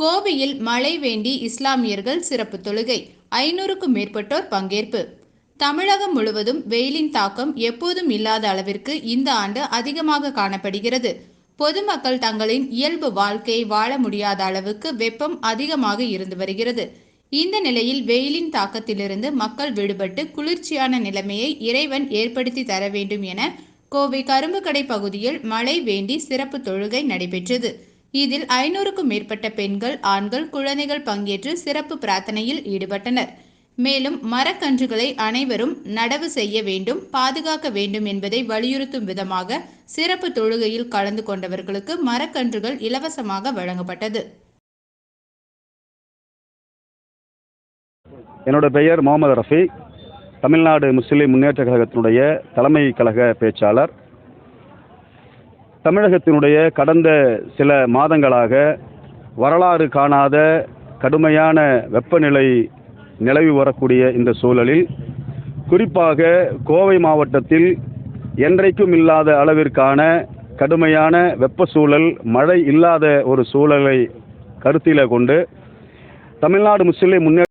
கோவையில் மழை வேண்டி இஸ்லாமியர்கள் சிறப்பு தொழுகை. 500க்கும் மேற்பட்டோர் பங்கேற்பு. தமிழகம் முழுவதும் வெயிலின் தாக்கம் எப்போதும் இல்லாத அளவிற்கு இந்த ஆண்டு அதிகமாக காணப்படுகிறது. பொதுமக்கள் தங்களின் இயல்பு வாழ்க்கையை வாழ முடியாத அளவுக்கு வெப்பம் அதிகமாக இருந்து வருகிறது. இந்த நிலையில் வெயிலின் தாக்கத்திலிருந்து மக்கள் விடுபட்டு குளிர்ச்சியான நிலைமையை இறைவன் ஏற்படுத்தி தர வேண்டும் என கோவை கரும்புக்கடை பகுதியில் மழை வேண்டி சிறப்பு தொழுகை நடைபெற்றது. இதில் 500க்கும் மேற்பட்ட பெண்கள், ஆண்கள், குழந்தைகள் பங்கேற்று சிறப்பு பிரார்த்தனையில் ஈடுபட்டனர். மேலும் மரக்கன்றுகளை அனைவரும் நடவு செய்ய வேண்டும், பாதுகாக்க வேண்டும் என்பதை வலியுறுத்தும் விதமாக சிறப்பு தொழுகையில் கலந்து கொண்டவர்களுக்கு மரக்கன்றுகள் இலவசமாக வழங்கப்பட்டது. என்னோட பெயர் முகமது ரஃபி. தமிழ்நாடு முஸ்லிம் முன்னேற்ற கழகத்தினுடைய தலைமை கழக பேச்சாளர். தமிழகத்தினுடைய கடந்த சில மாதங்களாக வரலாறு காணாத கடுமையான வெப்பநிலை நிலவி வரக்கூடிய இந்த சூழலில், குறிப்பாக கோவை மாவட்டத்தில் என்றைக்கும் இல்லாத அளவிற்கான கடுமையான வெப்ப சூழல், மழை இல்லாத ஒரு சூழலை கருத்தில கொண்டு தமிழ்நாடு முஸ்லிம் முன்னேற்ற